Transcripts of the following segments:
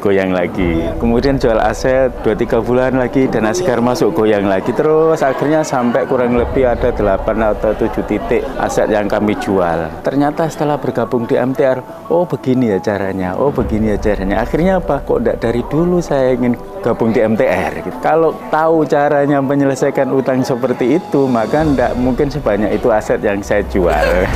goyang lagi. Kemudian jual aset 2-3 bulan lagi, dana segar masuk, goyang lagi. Terus akhirnya sampai kurang lebih ada 8 atau 7 titik aset yang kami jual. Ternyata setelah bergabung di MTR, oh begini ya caranya, oh begini ya caranya. Akhirnya apa? Kok enggak dari dulu saya ingin gabung di MTR gitu. Kalau tahu caranya menyelesaikan utang seperti itu, maka enggak mungkin sebanyak itu aset yang saya jual.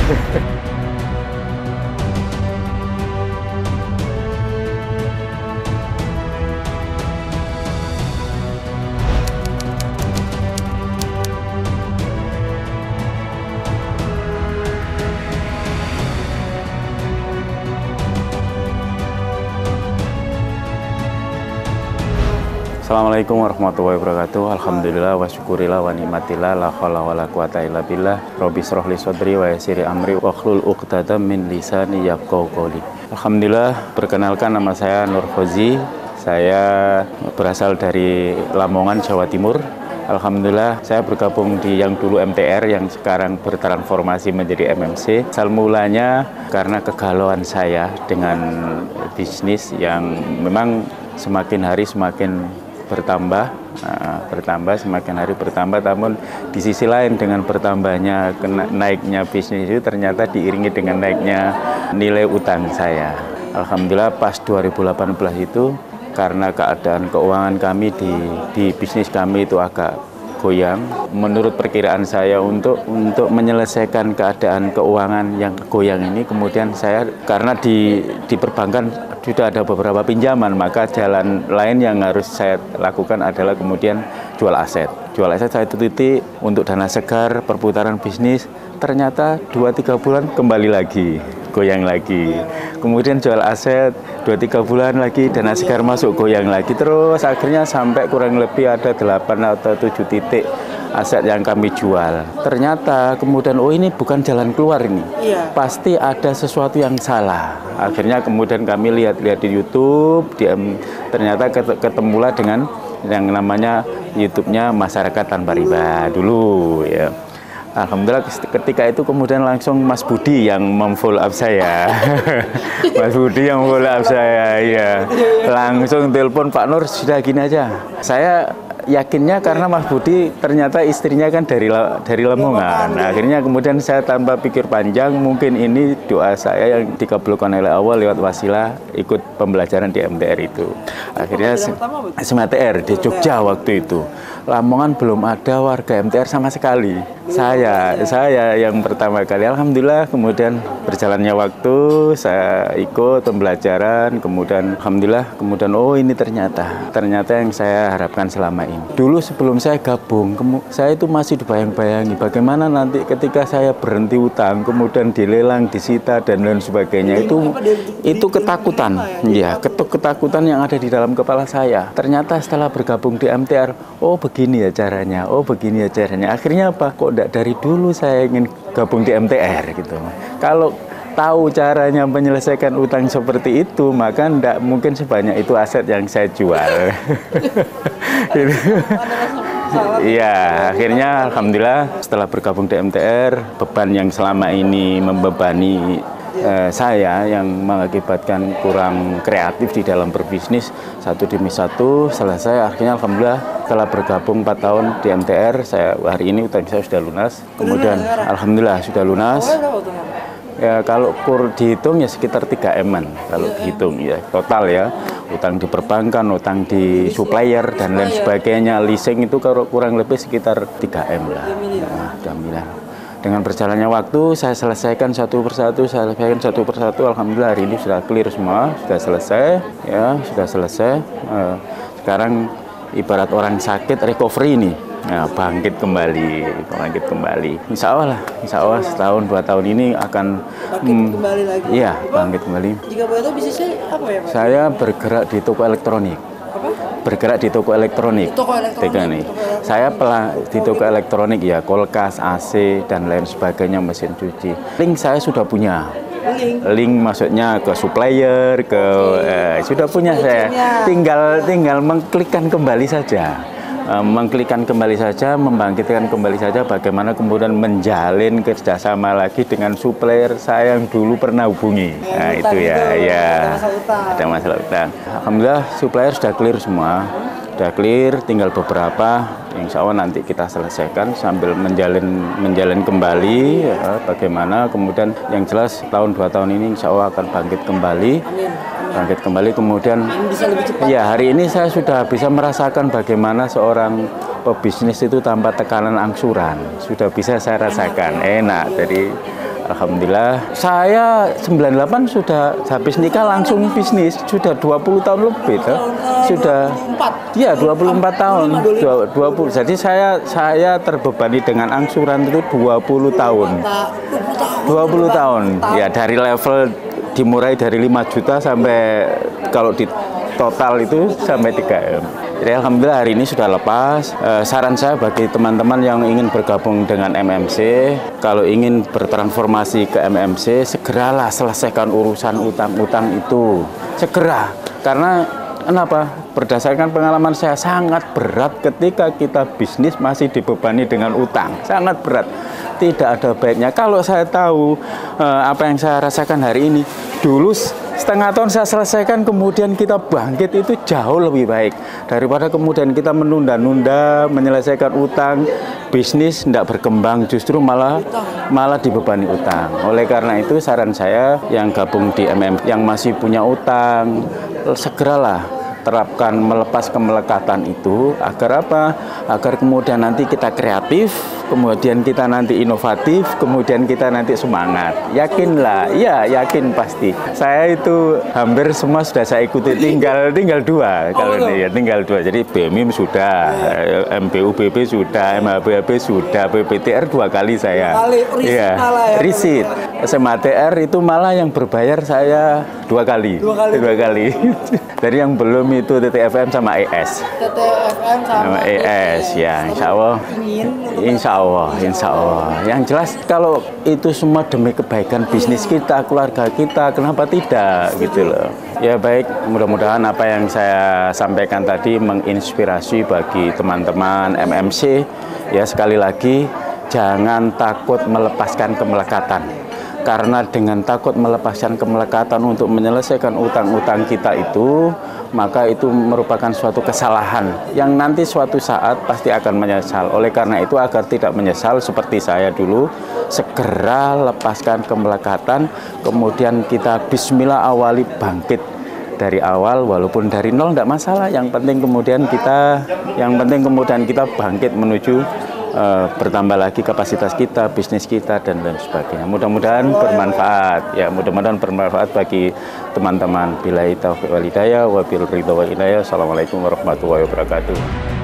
Assalamualaikum warahmatullahi wabarakatuh. Alhamdulillah wa syukurillah wa nikmatillah la haula wala quwata illa billah. Rabbi shrah li sadri wa yassir amri wa hlul 'uqdatam min lisani yafqahu qawli. Alhamdulillah, perkenalkan nama saya Nur Khozi. Saya berasal dari Lamongan, Jawa Timur. Alhamdulillah, saya bergabung di yang dulu MTR, yang sekarang bertransformasi menjadi MMC. Asal mulanya karena kegalauan saya dengan bisnis yang memang semakin hari semakin bertambah, semakin hari bertambah. Namun di sisi lain dengan bertambahnya naiknya bisnis itu ternyata diiringi dengan naiknya nilai utang saya. Alhamdulillah pas 2018 itu karena keadaan keuangan kami di bisnis kami itu agak goyang. Menurut perkiraan saya untuk menyelesaikan keadaan keuangan yang goyang ini, kemudian saya karena di perbankan sudah ada beberapa pinjaman, maka jalan lain yang harus saya lakukan adalah kemudian jual aset. Jual aset saya tututi untuk dana segar, perputaran bisnis. Ternyata 2-3 bulan kembali lagi, goyang lagi. Kemudian jual aset 2-3 bulan lagi, dana segar masuk, goyang lagi. Terus akhirnya sampai kurang lebih ada 8 atau 7 titik aset yang kami jual. Ternyata kemudian, oh ini bukan jalan keluar ini. Pasti ada sesuatu yang salah. Akhirnya kemudian kami lihat-lihat di YouTube, ternyata ketemulah dengan yang namanya YouTube-nya Masyarakat Tanpa Riba dulu ya. Alhamdulillah ketika itu kemudian langsung Mas Budi yang memfollow up saya. Mas Budi yang follow up saya, ya. Langsung telepon, Pak Nur, sudah gini aja. Saya yakinnya karena Mas Budi ternyata istrinya kan dari Lamongan. Nah, akhirnya kemudian saya tanpa pikir panjang, mungkin ini doa saya yang dikabulkan oleh Allah lewat wasilah ikut pembelajaran di MTR itu. Akhirnya MTR di Jogja waktu itu. Lamongan belum ada warga MTR sama sekali. Saya yang pertama kali. Alhamdulillah kemudian berjalannya waktu saya ikut pembelajaran, kemudian alhamdulillah kemudian oh ini ternyata yang saya harapkan selama ini. Dulu sebelum saya gabung, saya itu masih dibayang-bayangi bagaimana nanti ketika saya berhenti utang, kemudian dilelang, disita dan lain sebagainya. Itu ketakutan, ya, ketakutan yang ada di dalam kepala saya. Ternyata setelah bergabung di MTR, oh begini ya caranya, oh begini ya caranya. Akhirnya apa? Kok enggak dari dulu saya ingin gabung di MTR gitu. Kalau tahu caranya menyelesaikan utang seperti itu, maka enggak mungkin sebanyak itu aset yang saya jual. Iya, akhirnya alhamdulillah setelah bergabung di MTR, beban yang selama ini membebani saya yang mengakibatkan kurang kreatif di dalam berbisnis satu demi satu selesai. Akhirnya alhamdulillah setelah bergabung 4 tahun di MTR, hari ini utang saya sudah lunas. Kemudian alhamdulillah sudah lunas. Ya kalau dihitung ya sekitar 3M-an kalau dihitung ya total ya, utang di perbankan, utang di supplier dan lain sebagainya, leasing itu kurang lebih sekitar 3M lah. Nah, alhamdulillah. Dengan berjalannya waktu saya selesaikan satu persatu, alhamdulillah hari ini sudah clear semua, sudah selesai ya, sudah selesai. Sekarang ibarat orang sakit recovery ini. Nah, bangkit kembali. Insya Allah setahun 2 tahun ini akan kembali lagi. Iya, bangkit kembali. Jika boleh tahu bisnisnya apa ya, Pak? Saya bergerak di toko elektronik. Bergerak di toko elektronik. Saya di toko elektronik ya, kulkas, AC dan lain sebagainya, mesin cuci. Link saya sudah punya. Link maksudnya ke supplier, sudah punya saya. Tinggal mengklikkan kembali saja. mengklikkan kembali saja, membangkitkan kembali saja, bagaimana kemudian menjalin kerjasama lagi dengan supplier saya yang dulu pernah hubungi. Nah itu ya, ada masalah utang. Alhamdulillah supplier sudah clear semua, sudah clear, tinggal beberapa. Insya Allah nanti kita selesaikan sambil menjalin kembali ya, bagaimana kemudian yang jelas tahun 2 tahun ini Insya Allah akan bangkit kembali. Bangkit kembali kemudian ya hari ini saya sudah bisa merasakan bagaimana seorang pebisnis itu tanpa tekanan angsuran, sudah bisa saya rasakan enak. Jadi alhamdulillah saya 98 sudah habis nikah langsung bisnis, sudah 20 tahun lebih sudah ya 24 tahun 20. Jadi saya terbebani dengan angsuran itu 20 tahun 20 tahun ya, dari level dimulai dari 5 juta sampai kalau di total itu sampai 3 M. Jadi alhamdulillah hari ini sudah lepas. Saran saya bagi teman-teman yang ingin bergabung dengan MMC, kalau ingin bertransformasi ke MMC, segeralah selesaikan urusan utang-utang itu. Segera. Karena kenapa? Berdasarkan pengalaman saya sangat berat ketika kita bisnis masih dibebani dengan utang. Sangat berat. Tidak ada baiknya. Kalau saya tahu apa yang saya rasakan hari ini, dulu setengah tahun saya selesaikan, kemudian kita bangkit, itu jauh lebih baik daripada kemudian kita menunda-nunda menyelesaikan utang, bisnis tidak berkembang, justru malah dibebani utang. Oleh karena itu saran saya yang gabung di MM yang masih punya utang, segeralah terapkan melepas kemelekatan itu. Agar apa? Agar kemudian nanti kita kreatif, kemudian kita nanti inovatif, kemudian kita nanti semangat. Yakinlah, ya yakin pasti. Saya itu hampir semua sudah saya ikuti, tinggal 2 kalau ini ya, tinggal 2. Jadi BMIM sudah, MBUBB sudah, MHBAB sudah, PPTR 2 kali saya. Iya, risit. SMATR itu malah yang berbayar saya 2 kali. 2 kali. Dari yang belum itu TTFM sama ES. TTFM sama ES ya, insya Allah. Yang jelas kalau itu semua demi kebaikan bisnis kita, keluarga kita, kenapa tidak gitu loh. Ya baik, mudah-mudahan apa yang saya sampaikan tadi menginspirasi bagi teman-teman MMC. Ya sekali lagi, jangan takut melepaskan kemelekatan. Karena dengan takut melepaskan kemelekatan untuk menyelesaikan utang-utang kita itu, maka itu merupakan suatu kesalahan yang nanti suatu saat pasti akan menyesal. Oleh karena itu, agar tidak menyesal seperti saya dulu, segera lepaskan kemelekatan, kemudian kita bismillah awali bangkit dari awal, walaupun dari nol tidak masalah. Yang penting kemudian kita bangkit menuju bertambah lagi kapasitas kita, bisnis kita, dan lain sebagainya. Mudah-mudahan bermanfaat ya, mudah-mudahan bermanfaat bagi teman-teman. Billahi taufiq wal hidayah, wabil ridha wal inayah. Assalamualaikum warahmatullahi wabarakatuh.